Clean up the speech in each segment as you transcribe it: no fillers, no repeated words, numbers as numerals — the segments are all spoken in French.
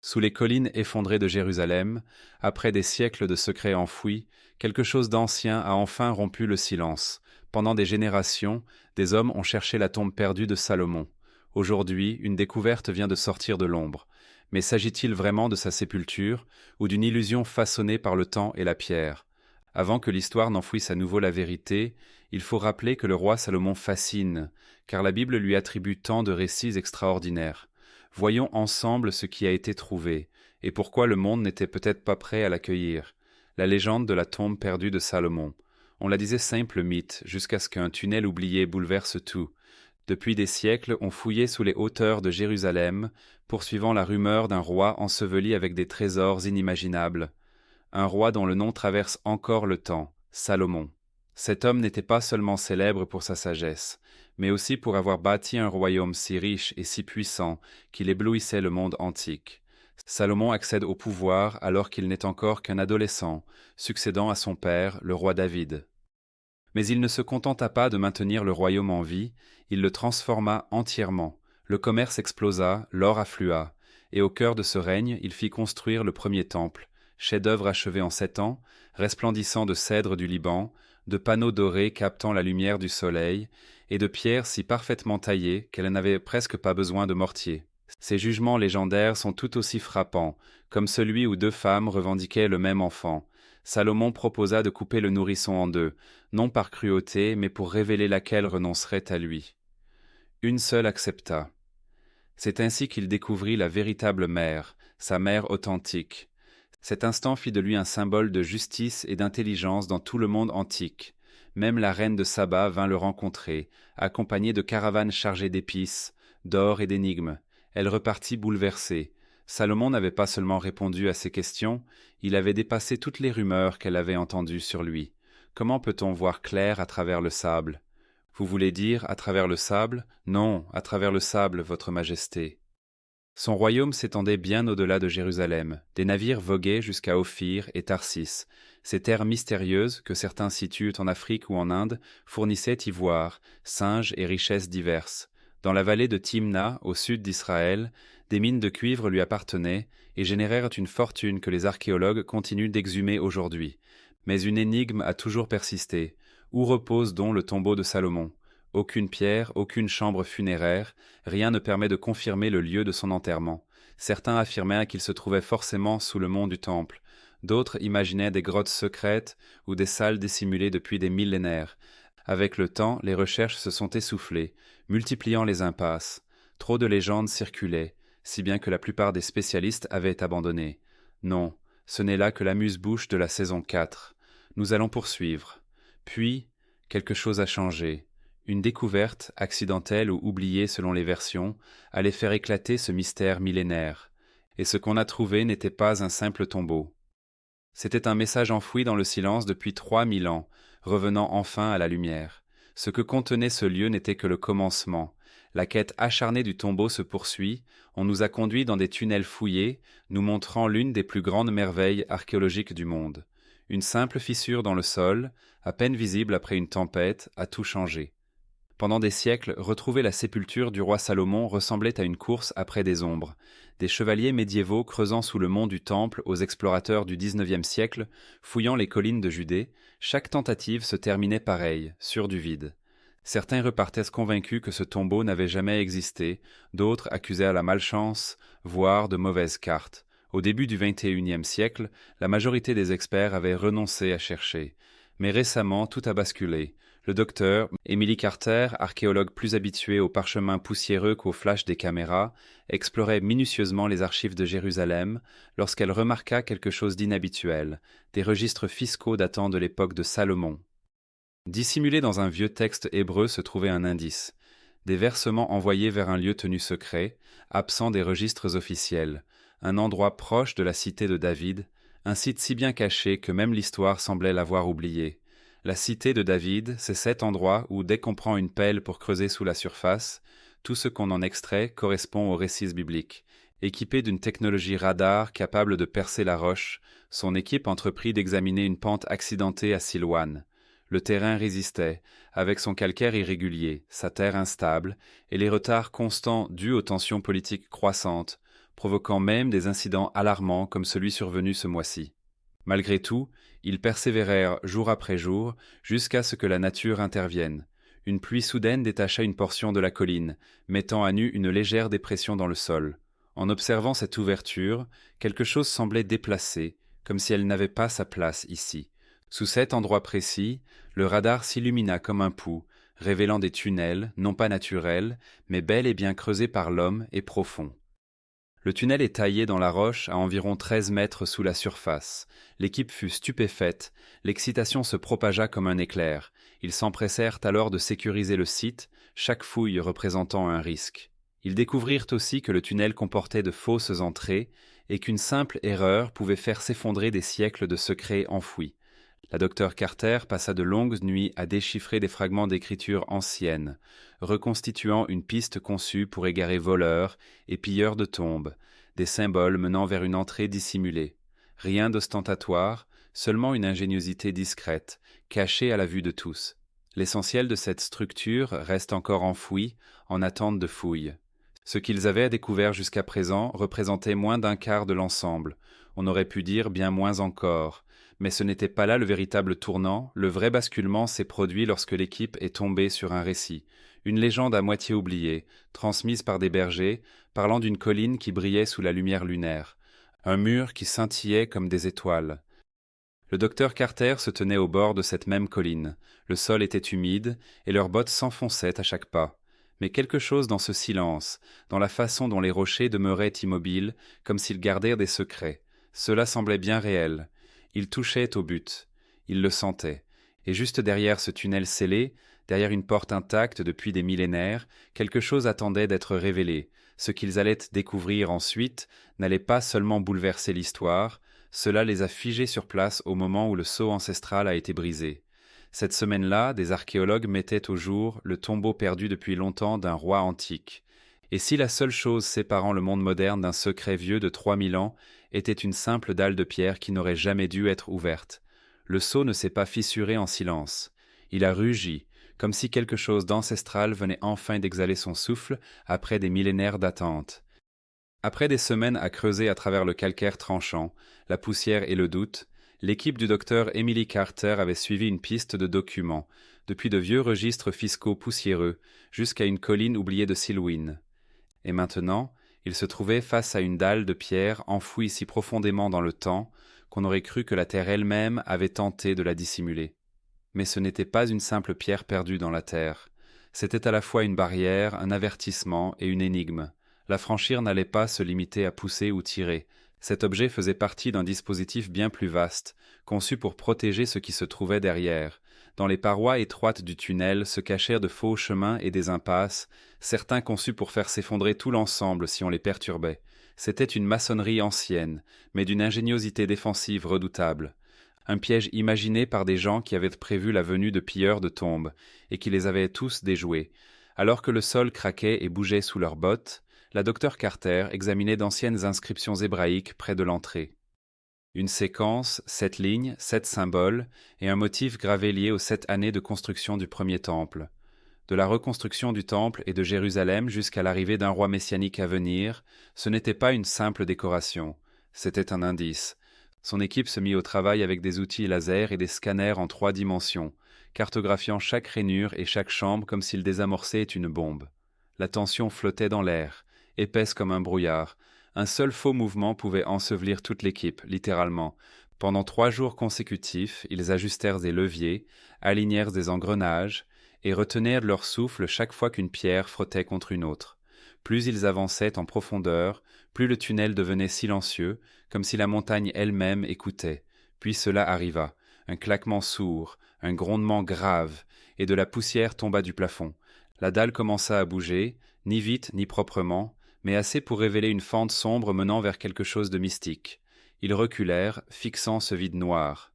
Sous les collines effondrées de Jérusalem, après des siècles de secrets enfouis, quelque chose d'ancien a enfin rompu le silence. Pendant des générations, des hommes ont cherché la tombe perdue de Salomon. Aujourd'hui, une découverte vient de sortir de l'ombre. Mais s'agit-il vraiment de sa sépulture, ou d'une illusion façonnée par le temps et la pierre? Avant que l'histoire n'enfouisse à nouveau la vérité, il faut rappeler que le roi Salomon fascine, car la Bible lui attribue tant de récits extraordinaires. Voyons ensemble ce qui a été trouvé, et pourquoi le monde n'était peut-être pas prêt à l'accueillir. La légende de la tombe perdue de Salomon. On la disait simple mythe, jusqu'à ce qu'un tunnel oublié bouleverse tout. Depuis des siècles, on fouillait sous les hauteurs de Jérusalem, poursuivant la rumeur d'un roi enseveli avec des trésors inimaginables. Un roi dont le nom traverse encore le temps, Salomon. Cet homme n'était pas seulement célèbre pour sa sagesse, mais aussi pour avoir bâti un royaume si riche et si puissant qu'il éblouissait le monde antique. Salomon accède au pouvoir alors qu'il n'est encore qu'un adolescent, succédant à son père, le roi David. Mais il ne se contenta pas de maintenir le royaume en vie, il le transforma entièrement. Le commerce explosa, l'or afflua, et au cœur de ce règne, il fit construire le premier temple, chef-d'œuvre achevé en 7 ans, resplendissant de cèdres du Liban, de panneaux dorés captant la lumière du soleil, et de pierres si parfaitement taillées qu'elle n'avait presque pas besoin de mortier. Ces jugements légendaires sont tout aussi frappants, comme celui où 2 femmes revendiquaient le même enfant. Salomon proposa de couper le nourrisson en 2, non par cruauté, mais pour révéler laquelle renoncerait à lui. Une seule accepta. C'est ainsi qu'il découvrit la véritable mère, sa mère authentique. Cet instant fit de lui un symbole de justice et d'intelligence dans tout le monde antique. Même la reine de Saba vint le rencontrer, accompagnée de caravanes chargées d'épices, d'or et d'énigmes. Elle repartit bouleversée. Salomon n'avait pas seulement répondu à ses questions, il avait dépassé toutes les rumeurs qu'elle avait entendues sur lui. Comment peut-on voir clair à travers le sable? Vous voulez dire à travers le sable? Non, à travers le sable, votre majesté. Son royaume s'étendait bien au-delà de Jérusalem. Des navires voguaient jusqu'à Ophir et Tarsis. Ces terres mystérieuses, que certains situent en Afrique ou en Inde, fournissaient ivoire, singes et richesses diverses. Dans la vallée de Timna, au sud d'Israël, des mines de cuivre lui appartenaient et générèrent une fortune que les archéologues continuent d'exhumer aujourd'hui. Mais une énigme a toujours persisté. Où repose donc le tombeau de Salomon? Aucune pierre, aucune chambre funéraire, rien ne permet de confirmer le lieu de son enterrement. Certains affirmèrent qu'il se trouvait forcément sous le mont du Temple. D'autres imaginaient des grottes secrètes ou des salles dissimulées depuis des millénaires. Avec le temps, les recherches se sont essoufflées, multipliant les impasses. Trop de légendes circulaient, si bien que la plupart des spécialistes avaient abandonné. Non, ce n'est là que l'amuse-bouche de la saison 4. Nous allons poursuivre. Puis, quelque chose a changé. Une découverte, accidentelle ou oubliée selon les versions, allait faire éclater ce mystère millénaire. Et ce qu'on a trouvé n'était pas un simple tombeau. C'était un message enfoui dans le silence depuis 3000 ans, revenant enfin à la lumière. Ce que contenait ce lieu n'était que le commencement. La quête acharnée du tombeau se poursuit, on nous a conduits dans des tunnels fouillés, nous montrant l'une des plus grandes merveilles archéologiques du monde. Une simple fissure dans le sol, à peine visible après une tempête, a tout changé. Pendant des siècles, retrouver la sépulture du roi Salomon ressemblait à une course après des ombres. Des chevaliers médiévaux creusant sous le mont du Temple aux explorateurs du XIXe siècle, fouillant les collines de Judée, chaque tentative se terminait pareille, sur du vide. Certains repartaient convaincus que ce tombeau n'avait jamais existé, d'autres accusèrent la malchance, voire de mauvaises cartes. Au début du XXIe siècle, la majorité des experts avaient renoncé à chercher. Mais récemment, tout a basculé. Le docteur Emily Carter, archéologue plus habitué aux parchemins poussiéreux qu'aux flashs des caméras, explorait minutieusement les archives de Jérusalem lorsqu'elle remarqua quelque chose d'inhabituel, des registres fiscaux datant de l'époque de Salomon. Dissimulé dans un vieux texte hébreu se trouvait un indice, des versements envoyés vers un lieu tenu secret, absent des registres officiels, un endroit proche de la cité de David, un site si bien caché que même l'histoire semblait l'avoir oublié. La cité de David, c'est cet endroit où, dès qu'on prend une pelle pour creuser sous la surface, tout ce qu'on en extrait correspond aux récits bibliques. Équipé d'une technologie radar capable de percer la roche, son équipe entreprit d'examiner une pente accidentée à Silouane. Le terrain résistait, avec son calcaire irrégulier, sa terre instable, et les retards constants dus aux tensions politiques croissantes. provoquant même des incidents alarmants comme celui survenu ce mois-ci. Malgré tout, ils persévérèrent jour après jour jusqu'à ce que la nature intervienne. Une pluie soudaine détacha une portion de la colline, mettant à nu une légère dépression dans le sol. En observant cette ouverture, quelque chose semblait déplacé, comme si elle n'avait pas sa place ici. Sous cet endroit précis, le radar s'illumina comme un pouls, révélant des tunnels, non pas naturels, mais bel et bien creusés par l'homme et profonds. Le tunnel est taillé dans la roche à environ 13 mètres sous la surface. L'équipe fut stupéfaite, l'excitation se propagea comme un éclair. Ils s'empressèrent alors de sécuriser le site, chaque fouille représentant un risque. Ils découvrirent aussi que le tunnel comportait de fausses entrées et qu'une simple erreur pouvait faire s'effondrer des siècles de secrets enfouis. La docteur Carter passa de longues nuits à déchiffrer des fragments d'écriture anciennes, reconstituant une piste conçue pour égarer voleurs et pilleurs de tombes, des symboles menant vers une entrée dissimulée. Rien d'ostentatoire, seulement une ingéniosité discrète, cachée à la vue de tous. L'essentiel de cette structure reste encore enfoui, en attente de fouilles. Ce qu'ils avaient découvert jusqu'à présent représentait moins d'un quart de l'ensemble, on aurait pu dire bien moins encore. Mais ce n'était pas là le véritable tournant, le vrai basculement s'est produit lorsque l'équipe est tombée sur un récit, une légende à moitié oubliée, transmise par des bergers, parlant d'une colline qui brillait sous la lumière lunaire, un mur qui scintillait comme des étoiles. Le docteur Carter se tenait au bord de cette même colline, le sol était humide et leurs bottes s'enfonçaient à chaque pas. Mais quelque chose dans ce silence, dans la façon dont les rochers demeuraient immobiles, comme s'ils gardèrent des secrets, cela semblait bien réel. Il touchait au but, il le sentait, et juste derrière ce tunnel scellé, derrière une porte intacte depuis des millénaires, quelque chose attendait d'être révélé. Ce qu'ils allaient découvrir ensuite n'allait pas seulement bouleverser l'histoire, cela les a figés sur place au moment où le sceau ancestral a été brisé. Cette semaine-là, des archéologues mettaient au jour le tombeau perdu depuis longtemps d'un roi antique. Et si la seule chose séparant le monde moderne d'un secret vieux de 3000 ans était une simple dalle de pierre qui n'aurait jamais dû être ouverte, le sceau ne s'est pas fissuré en silence. Il a rugi, comme si quelque chose d'ancestral venait enfin d'exhaler son souffle après des millénaires d'attente. Après des semaines à creuser à travers le calcaire tranchant, la poussière et le doute, l'équipe du docteur Emily Carter avait suivi une piste de documents, depuis de vieux registres fiscaux poussiéreux jusqu'à une colline oubliée de Silwyn. Et maintenant, il se trouvait face à une dalle de pierre enfouie si profondément dans le temps qu'on aurait cru que la terre elle-même avait tenté de la dissimuler. Mais ce n'était pas une simple pierre perdue dans la terre. C'était à la fois une barrière, un avertissement et une énigme. La franchir n'allait pas se limiter à pousser ou tirer. Cet objet faisait partie d'un dispositif bien plus vaste, conçu pour protéger ce qui se trouvait derrière. Dans les parois étroites du tunnel se cachèrent de faux chemins et des impasses, certains conçus pour faire s'effondrer tout l'ensemble si on les perturbait. C'était une maçonnerie ancienne, mais d'une ingéniosité défensive redoutable. Un piège imaginé par des gens qui avaient prévu la venue de pilleurs de tombes, et qui les avaient tous déjoués. Alors que le sol craquait et bougeait sous leurs bottes, la docteur Carter examinait d'anciennes inscriptions hébraïques près de l'entrée. Une séquence, 7 lignes, 7 symboles, et un motif gravé lié aux 7 années de construction du premier temple. De la reconstruction du temple et de Jérusalem jusqu'à l'arrivée d'un roi messianique à venir, ce n'était pas une simple décoration, c'était un indice. Son équipe se mit au travail avec des outils laser et des scanners en 3 dimensions, cartographiant chaque rainure et chaque chambre comme s'ils désamorçaient une bombe. La tension flottait dans l'air, épaisse comme un brouillard. Un seul faux mouvement pouvait ensevelir toute l'équipe, littéralement. Pendant 3 jours consécutifs, ils ajustèrent des leviers, alignèrent des engrenages, et retenèrent leur souffle chaque fois qu'une pierre frottait contre une autre. Plus ils avançaient en profondeur, plus le tunnel devenait silencieux, comme si la montagne elle-même écoutait. Puis cela arriva, un claquement sourd, un grondement grave, et de la poussière tomba du plafond. La dalle commença à bouger, ni vite ni proprement, mais assez pour révéler une fente sombre menant vers quelque chose de mystique. Ils reculèrent, fixant ce vide noir.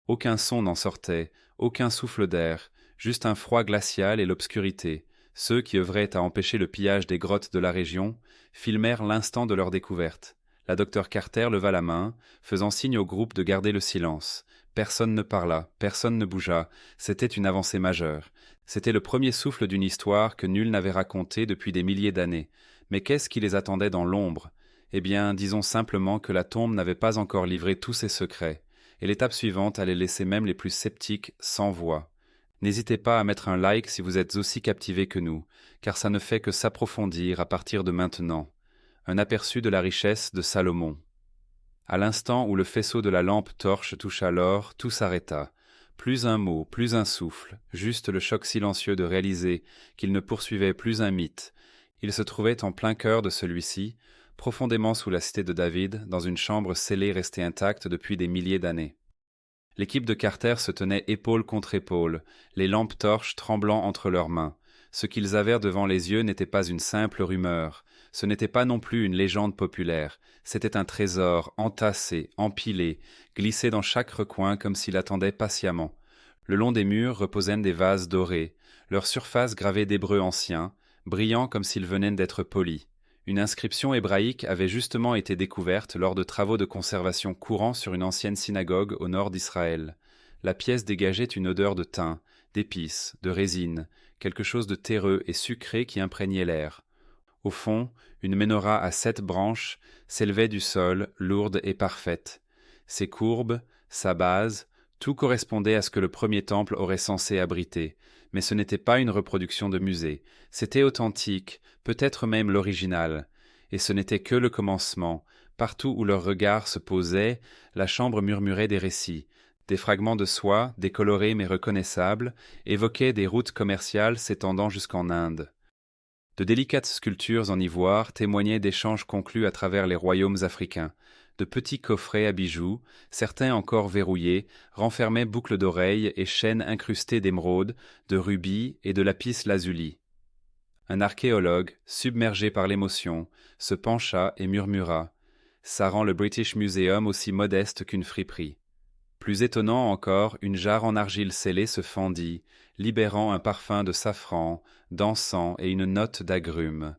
Aucun son n'en sortait, aucun souffle d'air, juste un froid glacial et l'obscurité. Ceux qui œuvraient à empêcher le pillage des grottes de la région filmèrent l'instant de leur découverte. La docteur Carter leva la main, faisant signe au groupe de garder le silence. Personne ne parla, personne ne bougea. C'était une avancée majeure. C'était le premier souffle d'une histoire que nul n'avait racontée depuis des milliers d'années. Mais qu'est-ce qui les attendait dans l'ombre ? Eh bien, disons simplement que la tombe n'avait pas encore livré tous ses secrets, et l'étape suivante allait laisser même les plus sceptiques sans voix. N'hésitez pas à mettre un like si vous êtes aussi captivé que nous, car ça ne fait que s'approfondir à partir de maintenant. Un aperçu de la richesse de Salomon. À l'instant où le faisceau de la lampe torche toucha l'or, tout s'arrêta. Plus un mot, plus un souffle, juste le choc silencieux de réaliser qu'il ne poursuivait plus un mythe. Il se trouvait en plein cœur de celui-ci, profondément sous la cité de David, dans une chambre scellée restée intacte depuis des milliers d'années. L'équipe de Carter se tenait épaule contre épaule, les lampes torches tremblant entre leurs mains. Ce qu'ils avaient devant les yeux n'était pas une simple rumeur, ce n'était pas non plus une légende populaire, c'était un trésor entassé, empilé, glissé dans chaque recoin comme s'il attendait patiemment. Le long des murs reposaient des vases dorés, leur surface gravée d'hébreu ancien, brillant comme s'ils venaient d'être polis. Une inscription hébraïque avait justement été découverte lors de travaux de conservation courants sur une ancienne synagogue au nord d'Israël. La pièce dégageait une odeur de thym, d'épices, de résine, quelque chose de terreux et sucré qui imprégnait l'air. Au fond, une menorah à 7 branches s'élevait du sol, lourde et parfaite. Ses courbes, sa base, tout correspondait à ce que le premier temple aurait censé abriter. Mais ce n'était pas une reproduction de musée, c'était authentique, peut-être même l'original. Et ce n'était que le commencement. Partout où leur regard se posait, la chambre murmurait des récits. Des fragments de soie, décolorés mais reconnaissables, évoquaient des routes commerciales s'étendant jusqu'en Inde. De délicates sculptures en ivoire témoignaient d'échanges conclus à travers les royaumes africains. De petits coffrets à bijoux, certains encore verrouillés, renfermaient boucles d'oreilles et chaînes incrustées d'émeraudes, de rubis et de lapis-lazuli. Un archéologue, submergé par l'émotion, se pencha et murmura « Ça rend le British Museum aussi modeste qu'une friperie. » Plus étonnant encore, une jarre en argile scellée se fendit, libérant un parfum de safran, d'encens et une note d'agrumes.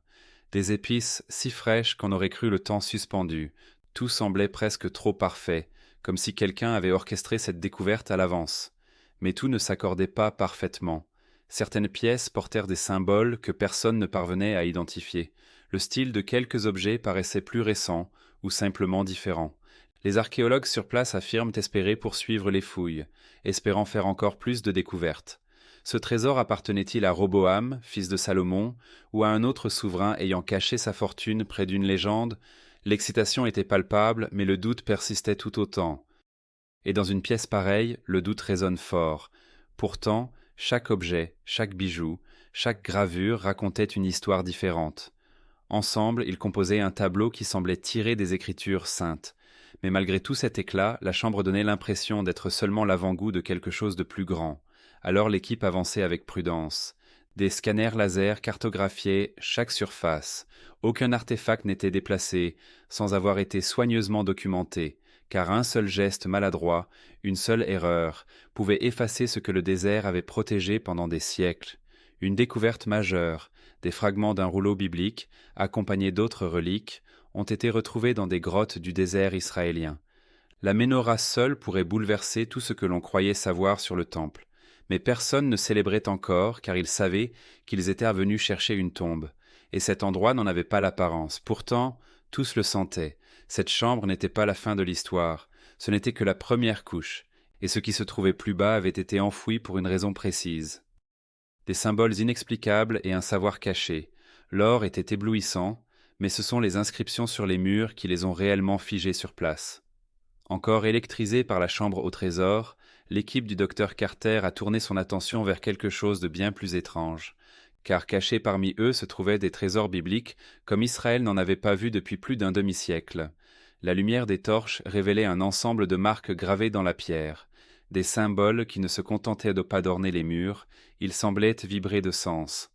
Des épices si fraîches qu'on aurait cru le temps suspendu. Tout semblait presque trop parfait, comme si quelqu'un avait orchestré cette découverte à l'avance. Mais tout ne s'accordait pas parfaitement. Certaines pièces portèrent des symboles que personne ne parvenait à identifier. Le style de quelques objets paraissait plus récent ou simplement différent. Les archéologues sur place affirment espérer poursuivre les fouilles, espérant faire encore plus de découvertes. Ce trésor appartenait-il à Roboam, fils de Salomon, ou à un autre souverain ayant caché sa fortune près d'une légende? L'excitation était palpable, mais le doute persistait tout autant. Et dans une pièce pareille, le doute résonne fort. Pourtant, chaque objet, chaque bijou, chaque gravure racontait une histoire différente. Ensemble, ils composaient un tableau qui semblait tiré des Écritures saintes. Mais malgré tout cet éclat, la chambre donnait l'impression d'être seulement l'avant-goût de quelque chose de plus grand. Alors l'équipe avançait avec prudence. Des scanners laser cartographiaient chaque surface. Aucun artefact n'était déplacé sans avoir été soigneusement documenté, car un seul geste maladroit, une seule erreur, pouvait effacer ce que le désert avait protégé pendant des siècles. Une découverte majeure, des fragments d'un rouleau biblique, accompagnés d'autres reliques, ont été retrouvés dans des grottes du désert israélien. La menorah seule pourrait bouleverser tout ce que l'on croyait savoir sur le temple. Mais personne ne célébrait encore, car ils savaient qu'ils étaient venus chercher une tombe. Et cet endroit n'en avait pas l'apparence. Pourtant, tous le sentaient. Cette chambre n'était pas la fin de l'histoire. Ce n'était que la première couche. Et ce qui se trouvait plus bas avait été enfoui pour une raison précise. Des symboles inexplicables et un savoir caché. L'or était éblouissant, mais ce sont les inscriptions sur les murs qui les ont réellement figés sur place. Encore électrisée par la chambre au trésor, l'équipe du docteur Carter a tourné son attention vers quelque chose de bien plus étrange, car cachés parmi eux se trouvaient des trésors bibliques comme Israël n'en avait pas vu depuis plus d'un demi-siècle. La lumière des torches révélait un ensemble de marques gravées dans la pierre, des symboles qui ne se contentaient de pas d'orner les murs, ils semblaient vibrer de sens.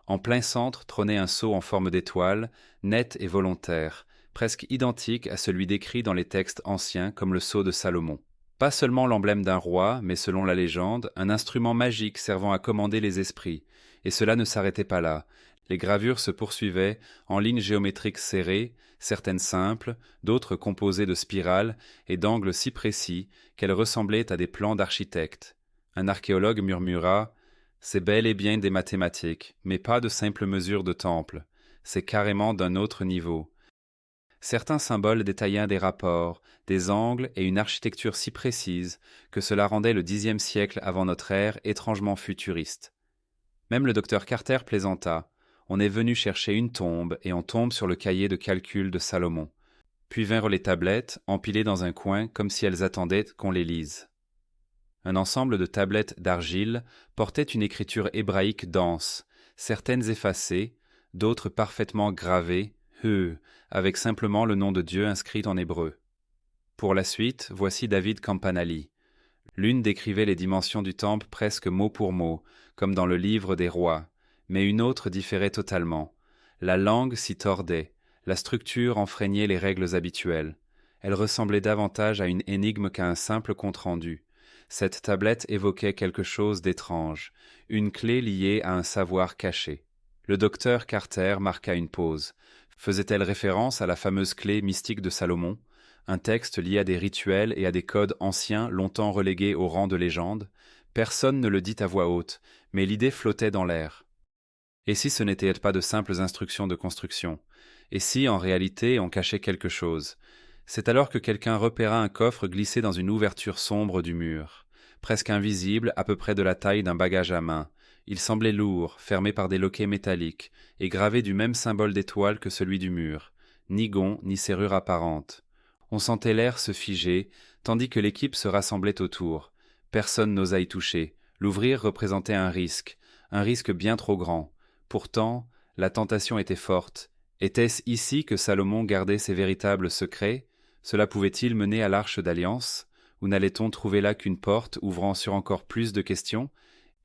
En plein centre trônait un sceau en forme d'étoile, net et volontaire, presque identique à celui décrit dans les textes anciens comme le sceau de Salomon. Pas seulement l'emblème d'un roi, mais selon la légende, un instrument magique servant à commander les esprits. Et cela ne s'arrêtait pas là. Les gravures se poursuivaient en lignes géométriques serrées, certaines simples, d'autres composées de spirales et d'angles si précis qu'elles ressemblaient à des plans d'architecte. Un archéologue murmura « C'est bel et bien des mathématiques, mais pas de simples mesures de temple. C'est carrément d'un autre niveau. » Certains symboles détaillaient des rapports, des angles et une architecture si précise que cela rendait le Xe siècle avant notre ère étrangement futuriste. Même le docteur Carter plaisanta. On est venu chercher une tombe et on tombe sur le cahier de calcul de Salomon. Puis vinrent les tablettes, empilées dans un coin comme si elles attendaient qu'on les lise. Un ensemble de tablettes d'argile portait une écriture hébraïque dense, certaines effacées, d'autres parfaitement gravées, avec simplement le nom de Dieu inscrit en hébreu. Pour la suite, voici David Campanelli. L'une décrivait les dimensions du temple presque mot pour mot, comme dans le livre des rois, mais une autre différait totalement. La langue s'y tordait, la structure enfreignait les règles habituelles. Elle ressemblait davantage à une énigme qu'à un simple compte-rendu. Cette tablette évoquait quelque chose d'étrange, une clé liée à un savoir caché. Le docteur Carter marqua une pause. Faisait-elle référence à la fameuse clé mystique de Salomon, un texte lié à des rituels et à des codes anciens longtemps relégués au rang de légende? Personne ne le dit à voix haute, mais l'idée flottait dans l'air. Et si ce n'étaient pas de simples instructions de construction? Et si, en réalité, on cachait quelque chose? C'est alors que quelqu'un repéra un coffre glissé dans une ouverture sombre du mur, presque invisible, à peu près de la taille d'un bagage à main. Il semblait lourd, fermé par des loquets métalliques, et gravé du même symbole d'étoile que celui du mur, ni gond, ni serrure apparente. On sentait l'air se figer, tandis que l'équipe se rassemblait autour. Personne n'osa y toucher. L'ouvrir représentait un risque bien trop grand. Pourtant, la tentation était forte. Était-ce ici que Salomon gardait ses véritables secrets? Cela pouvait-il mener à l'Arche d'Alliance? Ou n'allait-on trouver là qu'une porte ouvrant sur encore plus de questions?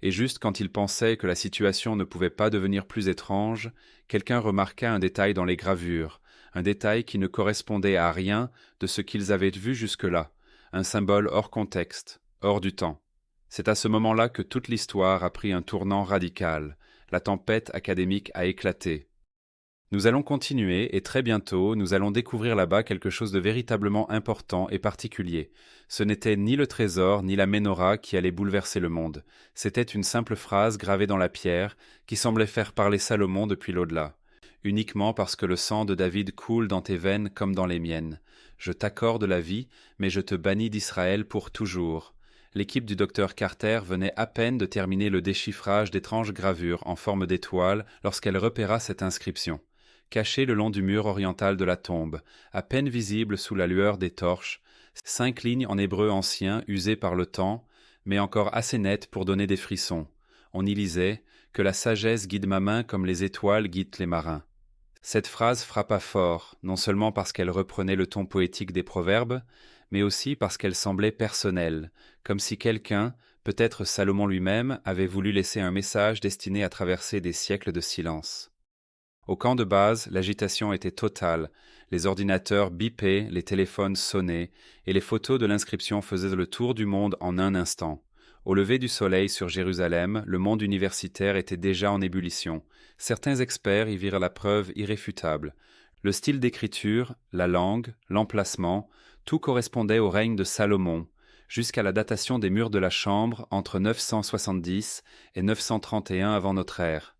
Et juste quand il pensait que la situation ne pouvait pas devenir plus étrange, quelqu'un remarqua un détail dans les gravures, un détail qui ne correspondait à rien de ce qu'ils avaient vu jusque-là, un symbole hors contexte, hors du temps. C'est à ce moment-là que toute l'histoire a pris un tournant radical. La tempête académique a éclaté. Nous allons continuer et très bientôt, nous allons découvrir là-bas quelque chose de véritablement important et particulier. Ce n'était ni le trésor ni la ménorah qui allait bouleverser le monde. C'était une simple phrase gravée dans la pierre qui semblait faire parler Salomon depuis l'au-delà. Uniquement parce que le sang de David coule dans tes veines comme dans les miennes. Je t'accorde la vie, mais je te bannis d'Israël pour toujours. L'équipe du docteur Carter venait à peine de terminer le déchiffrage d'étranges gravures en forme d'étoiles lorsqu'elle repéra cette inscription. Cachée le long du mur oriental de la tombe, à peine visible sous la lueur des torches, 5 lignes en hébreu ancien usées par le temps, mais encore assez nettes pour donner des frissons. On y lisait « Que la sagesse guide ma main comme les étoiles guident les marins ». Cette phrase frappa fort, non seulement parce qu'elle reprenait le ton poétique des proverbes, mais aussi parce qu'elle semblait personnelle, comme si quelqu'un, peut-être Salomon lui-même, avait voulu laisser un message destiné à traverser des siècles de silence. Au camp de base, l'agitation était totale. Les ordinateurs bipaient, les téléphones sonnaient, et les photos de l'inscription faisaient le tour du monde en un instant. Au lever du soleil sur Jérusalem, le monde universitaire était déjà en ébullition. Certains experts y virent la preuve irréfutable. Le style d'écriture, la langue, l'emplacement, tout correspondait au règne de Salomon, jusqu'à la datation des murs de la chambre entre 970 et 931 avant notre ère.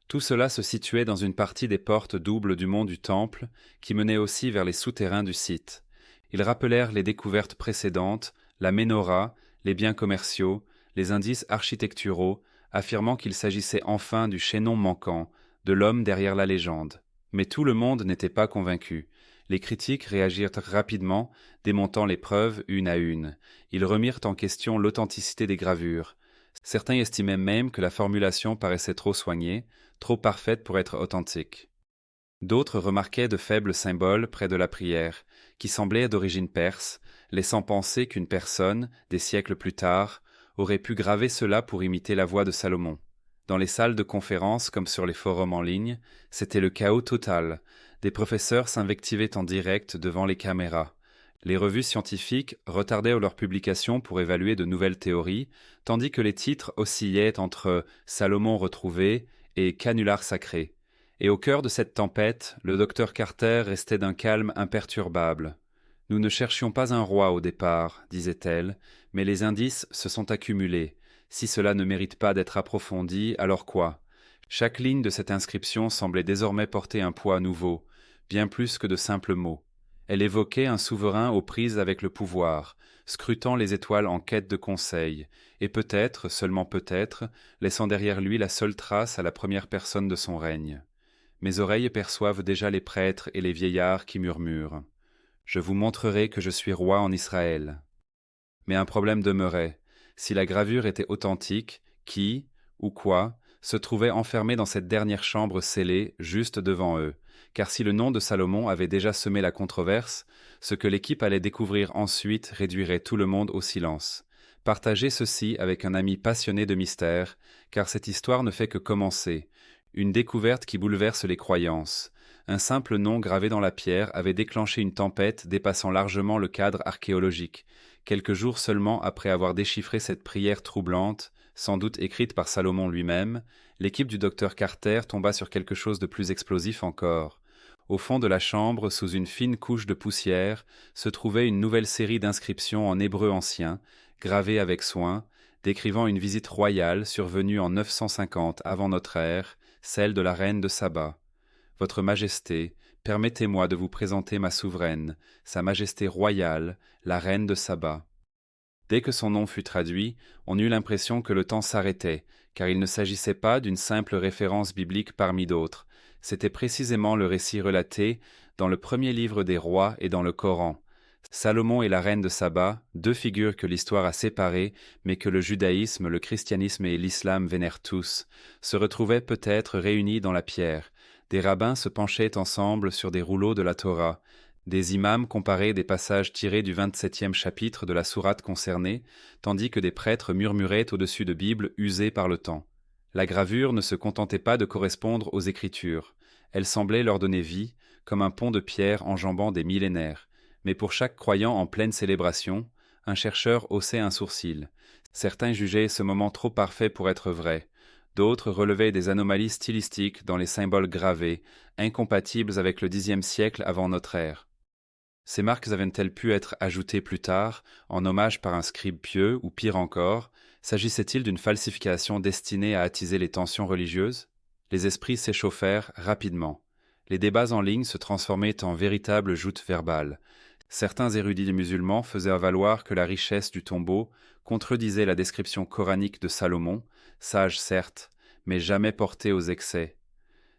Tout cela se situait dans une partie des portes doubles du mont du Temple, qui menait aussi vers les souterrains du site. Ils rappelèrent les découvertes précédentes, la ménorah, les biens commerciaux, les indices architecturaux, affirmant qu'il s'agissait enfin du chaînon manquant, de l'homme derrière la légende. Mais tout le monde n'était pas convaincu. Les critiques réagirent rapidement, démontant les preuves une à une. Ils remirent en question l'authenticité des gravures. Certains estimaient même que la formulation paraissait trop soignée, trop parfaite pour être authentique. D'autres remarquaient de faibles symboles près de la prière, qui semblaient d'origine perse, laissant penser qu'une personne, des siècles plus tard, aurait pu graver cela pour imiter la voix de Salomon. Dans les salles de conférence comme sur les forums en ligne, c'était le chaos total. Des professeurs s'invectivaient en direct devant les caméras. Les revues scientifiques retardaient leur publication pour évaluer de nouvelles théories, tandis que les titres oscillaient entre « Salomon retrouvé » et « Canular sacré ». Et au cœur de cette tempête, le docteur Carter restait d'un calme imperturbable. « Nous ne cherchions pas un roi au départ, disait-elle, mais les indices se sont accumulés. Si cela ne mérite pas d'être approfondi, alors quoi ? Chaque ligne de cette inscription semblait désormais porter un poids nouveau. bien plus que de simples mots. Elle évoquait un souverain aux prises avec le pouvoir, scrutant les étoiles en quête de conseil, et peut-être, seulement peut-être, laissant derrière lui la seule trace à la première personne de son règne. Mes oreilles perçoivent déjà les prêtres et les vieillards qui murmurent. Je vous montrerai que je suis roi en Israël. Mais un problème demeurait. Si la gravure était authentique, qui, ou quoi, se trouvait enfermé dans cette dernière chambre scellée, juste devant eux? Car si le nom de Salomon avait déjà semé la controverse, ce que l'équipe allait découvrir ensuite réduirait tout le monde au silence. Partagez ceci avec un ami passionné de mystère, car cette histoire ne fait que commencer. Une découverte qui bouleverse les croyances. Un simple nom gravé dans la pierre avait déclenché une tempête dépassant largement le cadre archéologique. Quelques jours seulement après avoir déchiffré cette prière troublante, sans doute écrite par Salomon lui-même, l'équipe du docteur Carter tomba sur quelque chose de plus explosif encore. Au fond de la chambre, sous une fine couche de poussière, se trouvait une nouvelle série d'inscriptions en hébreu ancien, gravées avec soin, décrivant une visite royale survenue en 950 avant notre ère, celle de la reine de Saba. Votre Majesté, permettez-moi de vous présenter ma souveraine, Sa Majesté royale, la reine de Saba. Dès que son nom fut traduit, on eut l'impression que le temps s'arrêtait, car il ne s'agissait pas d'une simple référence biblique parmi d'autres. C'était précisément le récit relaté dans le premier livre des rois et dans le Coran. Salomon et la reine de Saba, deux figures que l'histoire a séparées, mais que le judaïsme, le christianisme et l'islam vénèrent tous, se retrouvaient peut-être réunis dans la pierre. Des rabbins se penchaient ensemble sur des rouleaux de la Torah. Des imams comparaient des passages tirés du 27e chapitre de la sourate concernée, tandis que des prêtres murmuraient au-dessus de Bibles usées par le temps. La gravure ne se contentait pas de correspondre aux Écritures. Elle semblait leur donner vie, comme un pont de pierre enjambant des millénaires. Mais pour chaque croyant en pleine célébration, un chercheur haussait un sourcil. Certains jugeaient ce moment trop parfait pour être vrai. D'autres relevaient des anomalies stylistiques dans les symboles gravés, incompatibles avec le Xe siècle avant notre ère. Ces marques avaient-elles pu être ajoutées plus tard, en hommage par un scribe pieux, ou pire encore, s'agissait-il d'une falsification destinée à attiser les tensions religieuses? Les esprits s'échauffèrent rapidement. Les débats en ligne se transformaient en véritables joutes verbales. Certains érudits musulmans faisaient valoir que la richesse du tombeau contredisait la description coranique de Salomon, sage certes, mais jamais porté aux excès.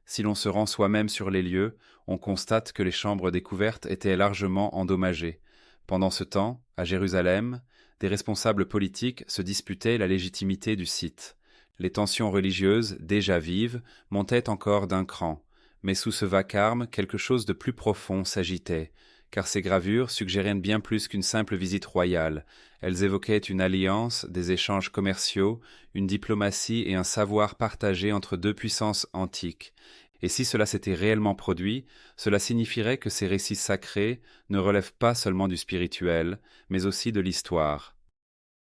Si l'on se rend soi-même sur les lieux, on constate que les chambres découvertes étaient largement endommagées. Pendant ce temps, à Jérusalem, des responsables politiques se disputaient la légitimité du site. Les tensions religieuses, déjà vives, montaient encore d'un cran. Mais sous ce vacarme, quelque chose de plus profond s'agitait, car ces gravures suggéraient bien plus qu'une simple visite royale. Elles évoquaient une alliance, des échanges commerciaux, une diplomatie et un savoir partagé entre deux puissances antiques. Et si cela s'était réellement produit, cela signifierait que ces récits sacrés ne relèvent pas seulement du spirituel, mais aussi de l'histoire.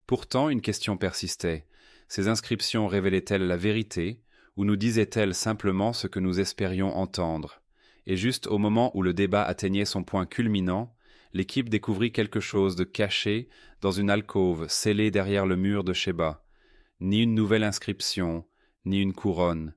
Pourtant, une question persistait. Ces inscriptions révélaient-elles la vérité, ou nous disaient-elles simplement ce que nous espérions entendre? Et juste au moment où le débat atteignait son point culminant, l'équipe découvrit quelque chose de caché dans une alcôve scellée derrière le mur de Sheba. Ni une nouvelle inscription, ni une couronne.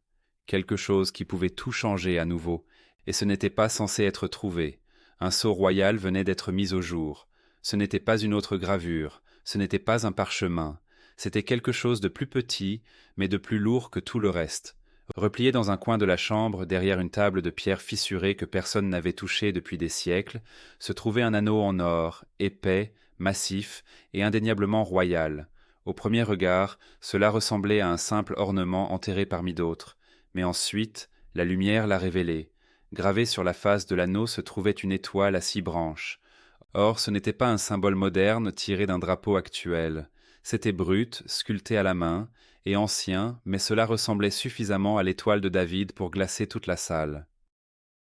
Quelque chose qui pouvait tout changer à nouveau, et ce n'était pas censé être trouvé. Un sceau royal venait d'être mis au jour. Ce n'était pas une autre gravure, ce n'était pas un parchemin. C'était quelque chose de plus petit, mais de plus lourd que tout le reste. Replié dans un coin de la chambre, derrière une table de pierre fissurée que personne n'avait touchée depuis des siècles, se trouvait un anneau en or, épais, massif et indéniablement royal. Au premier regard, cela ressemblait à un simple ornement enterré parmi d'autres. Mais ensuite, la lumière l'a révélé. Gravée sur la face de l'anneau se trouvait une étoile à 6 branches. Or, ce n'était pas un symbole moderne tiré d'un drapeau actuel. C'était brut, sculpté à la main, et ancien, mais cela ressemblait suffisamment à l'étoile de David pour glacer toute la salle.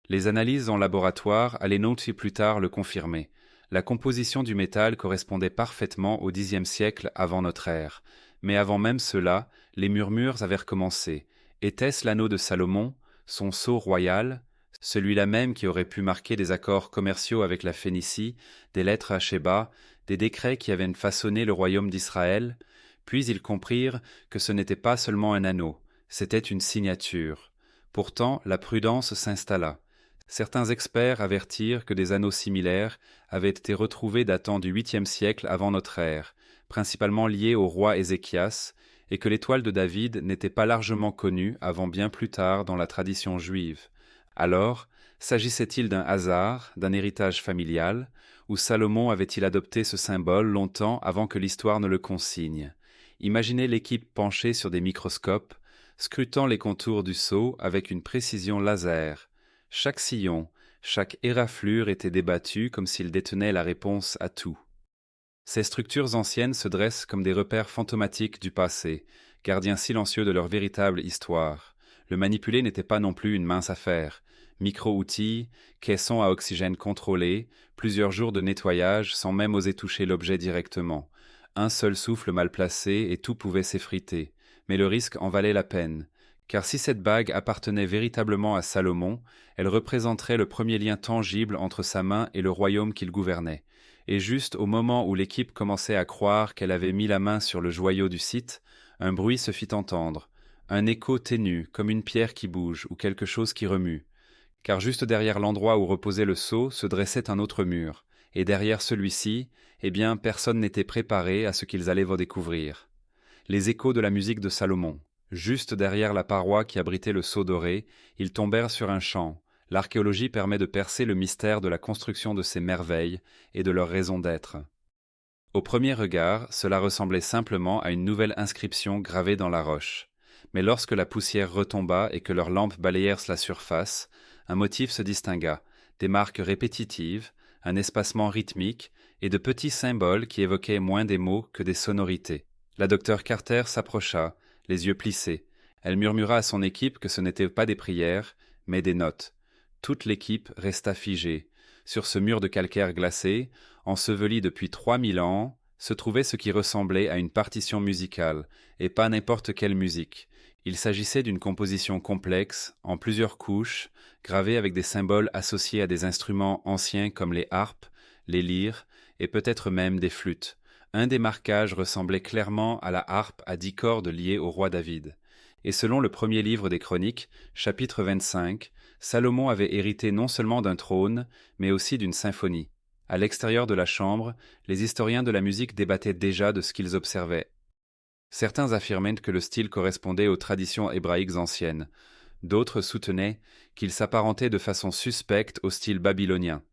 Les analyses en laboratoire allaient non plus tard le confirmer. La composition du métal correspondait parfaitement au Xe siècle avant notre ère. Mais avant même cela, les murmures avaient recommencé. Était-ce l'anneau de Salomon, son sceau royal, celui-là même qui aurait pu marquer des accords commerciaux avec la Phénicie, des lettres à Sheba, des décrets qui avaient façonné le royaume d'Israël? Puis ils comprirent que ce n'était pas seulement un anneau, c'était une signature. Pourtant, la prudence s'installa. Certains experts avertirent que des anneaux similaires avaient été retrouvés datant du 8e siècle avant notre ère, principalement liés au roi Ézéchias, et que l'étoile de David n'était pas largement connue avant bien plus tard dans la tradition juive. Alors, s'agissait-il d'un hasard, d'un héritage familial, ou Salomon avait-il adopté ce symbole longtemps avant que l'histoire ne le consigne? Imaginez l'équipe penchée sur des microscopes, scrutant les contours du sceau avec une précision laser. Chaque sillon, chaque éraflure était débattue comme s'il détenait la réponse à tout. Ces structures anciennes se dressent comme des repères fantomatiques du passé, gardiens silencieux de leur véritable histoire. Le manipuler n'était pas non plus une mince affaire. Micro-outils, caissons à oxygène contrôlé, plusieurs jours de nettoyage sans même oser toucher l'objet directement. Un seul souffle mal placé et tout pouvait s'effriter. Mais le risque en valait la peine. Car si cette bague appartenait véritablement à Salomon, elle représenterait le premier lien tangible entre sa main et le royaume qu'il gouvernait. Et juste au moment où l'équipe commençait à croire qu'elle avait mis la main sur le joyau du site, un bruit se fit entendre, un écho ténu, comme une pierre qui bouge ou quelque chose qui remue. Car juste derrière l'endroit où reposait le sceau se dressait un autre mur, et derrière celui-ci, eh bien, personne n'était préparé à ce qu'ils allaient redécouvrir. Les échos de la musique de Salomon. Juste derrière la paroi qui abritait le sceau doré, ils tombèrent sur un champ. L'archéologie permet de percer le mystère de la construction de ces merveilles et de leur raison d'être. Au premier regard, cela ressemblait simplement à une nouvelle inscription gravée dans la roche. Mais lorsque la poussière retomba et que leurs lampes balayèrent la surface, un motif se distingua, des marques répétitives, un espacement rythmique et de petits symboles qui évoquaient moins des mots que des sonorités. La docteure Carter s'approcha, les yeux plissés. Elle murmura à son équipe que ce n'étaient pas des prières, mais des notes. Toute l'équipe resta figée. Sur ce mur de calcaire glacé, enseveli depuis 3000 ans, se trouvait ce qui ressemblait à une partition musicale, et pas n'importe quelle musique. Il s'agissait d'une composition complexe, en plusieurs couches, gravée avec des symboles associés à des instruments anciens comme les harpes, les lyres, et peut-être même des flûtes. Un des marquages ressemblait clairement à la harpe à 10 cordes liée au roi David. Et selon le premier livre des Chroniques, chapitre 25, Salomon avait hérité non seulement d'un trône, mais aussi d'une symphonie. À l'extérieur de la chambre, les historiens de la musique débattaient déjà de ce qu'ils observaient. Certains affirmaient que le style correspondait aux traditions hébraïques anciennes. D'autres soutenaient qu'il s'apparentait de façon suspecte au style babylonien.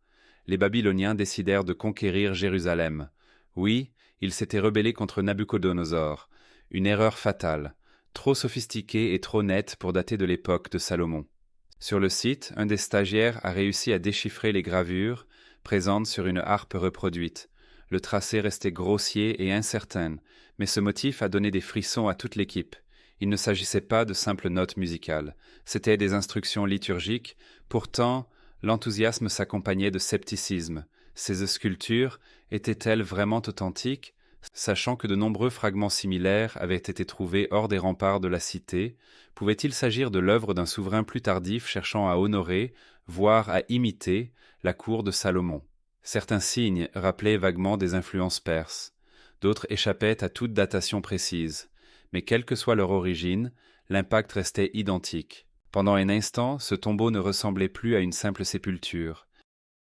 Les Babyloniens décidèrent de conquérir Jérusalem. Oui, ils s'étaient rebellés contre Nabuchodonosor. Une erreur fatale, trop sophistiquée et trop nette pour dater de l'époque de Salomon. Sur le site, un des stagiaires a réussi à déchiffrer les gravures présentes sur une harpe reproduite. Le tracé restait grossier et incertain, mais ce motif a donné des frissons à toute l'équipe. Il ne s'agissait pas de simples notes musicales, c'étaient des instructions liturgiques. Pourtant, l'enthousiasme s'accompagnait de scepticisme. Ces sculptures étaient-elles vraiment authentiques, sachant que de nombreux fragments similaires avaient été trouvés hors des remparts de la cité? Pouvait-il s'agir de l'œuvre d'un souverain plus tardif cherchant à honorer, voire à imiter, la cour de Salomon? Certains signes rappelaient vaguement des influences perses, d'autres échappaient à toute datation précise, mais quelle que soit leur origine, l'impact restait identique. Pendant un instant, ce tombeau ne ressemblait plus à une simple sépulture.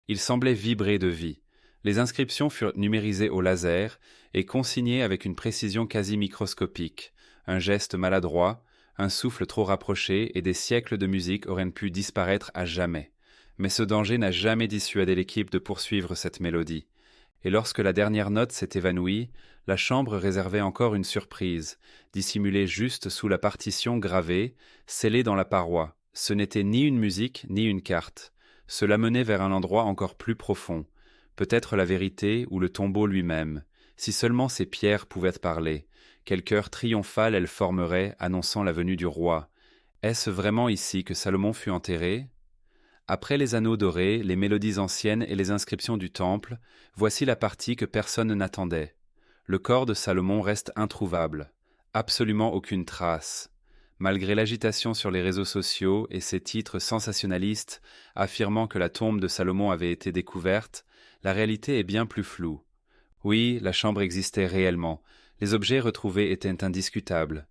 Il semblait vibrer de vie. Les inscriptions furent numérisées au laser et consignées avec une précision quasi microscopique. Un geste maladroit, un souffle trop rapproché et des siècles de musique auraient pu disparaître à jamais. Mais ce danger n'a jamais dissuadé l'équipe de poursuivre cette mélodie. Et lorsque la dernière note s'est évanouie, la chambre réservait encore une surprise, dissimulée juste sous la partition gravée, scellée dans la paroi. Ce n'était ni une musique ni une carte. Cela menait vers un endroit encore plus profond, peut-être la vérité ou le tombeau lui-même. Si seulement ces pierres pouvaient parler, quel cœur triomphal elles formeraient annonçant la venue du roi. Est-ce vraiment ici que Salomon fut enterré? Après les anneaux dorés, les mélodies anciennes et les inscriptions du temple, voici la partie que personne n'attendait. Le corps de Salomon reste introuvable. Absolument aucune trace. Malgré l'agitation sur les réseaux sociaux et ses titres sensationnalistes affirmant que la tombe de Salomon avait été découverte, la réalité est bien plus floue. Oui, la chambre existait réellement. Les objets retrouvés étaient indiscutables.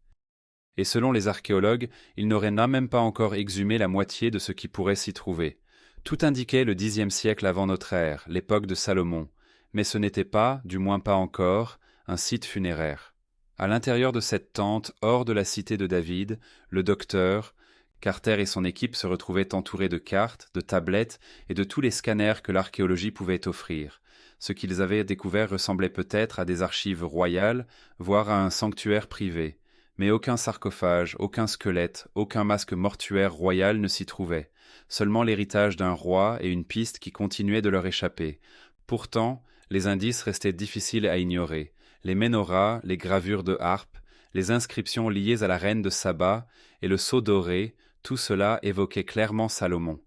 Et selon les archéologues, ils n'auraient même pas encore exhumé la moitié de ce qui pourrait s'y trouver. Tout indiquait le Xe siècle avant notre ère, l'époque de Salomon, mais ce n'était pas, du moins pas encore, un site funéraire. À l'intérieur de cette tente, hors de la cité de David, le docteur, Carter et son équipe se retrouvaient entourés de cartes, de tablettes et de tous les scanners que l'archéologie pouvait offrir. Ce qu'ils avaient découvert ressemblait peut-être à des archives royales, voire à un sanctuaire privé. Mais aucun sarcophage, aucun squelette, aucun masque mortuaire royal ne s'y trouvait. Seulement l'héritage d'un roi et une piste qui continuait de leur échapper. Pourtant, les indices restaient difficiles à ignorer. Les menorahs, les gravures de harpe, les inscriptions liées à la reine de Saba et le sceau doré, tout cela évoquait clairement Salomon.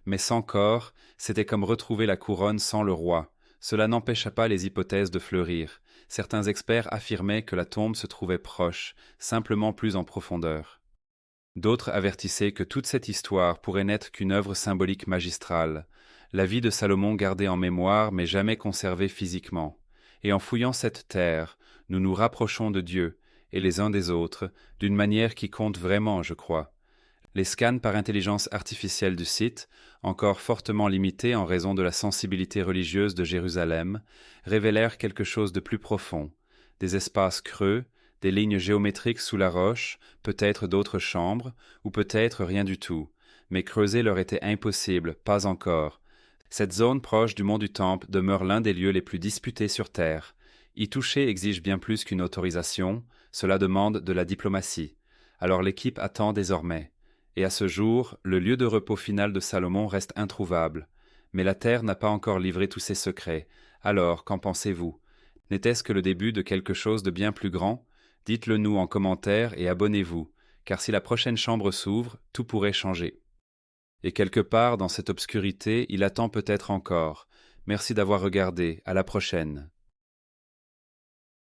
Mais sans corps, c'était comme retrouver la couronne sans le roi. Cela n'empêcha pas les hypothèses de fleurir. Certains experts affirmaient que la tombe se trouvait proche, simplement plus en profondeur. D'autres avertissaient que toute cette histoire pourrait n'être qu'une œuvre symbolique magistrale, la vie de Salomon gardée en mémoire mais jamais conservée physiquement. Et en fouillant cette terre, nous nous rapprochons de Dieu, et les uns des autres, d'une manière qui compte vraiment, je crois. Les scans par intelligence artificielle du site, encore fortement limités en raison de la sensibilité religieuse de Jérusalem, révélèrent quelque chose de plus profond. Des espaces creux, des lignes géométriques sous la roche, peut-être d'autres chambres, ou peut-être rien du tout. Mais creuser leur était impossible, pas encore. Cette zone proche du mont du Temple demeure l'un des lieux les plus disputés sur Terre. Y toucher exige bien plus qu'une autorisation, cela demande de la diplomatie. Alors l'équipe attend désormais. Et à ce jour, le lieu de repos final de Salomon reste introuvable. Mais la terre n'a pas encore livré tous ses secrets. Alors, qu'en pensez-vous? N'était-ce que le début de quelque chose de bien plus grand? Dites-le nous en commentaire et abonnez-vous, car si la prochaine chambre s'ouvre, tout pourrait changer. Et quelque part dans cette obscurité, il attend peut-être encore. Merci d'avoir regardé, à la prochaine.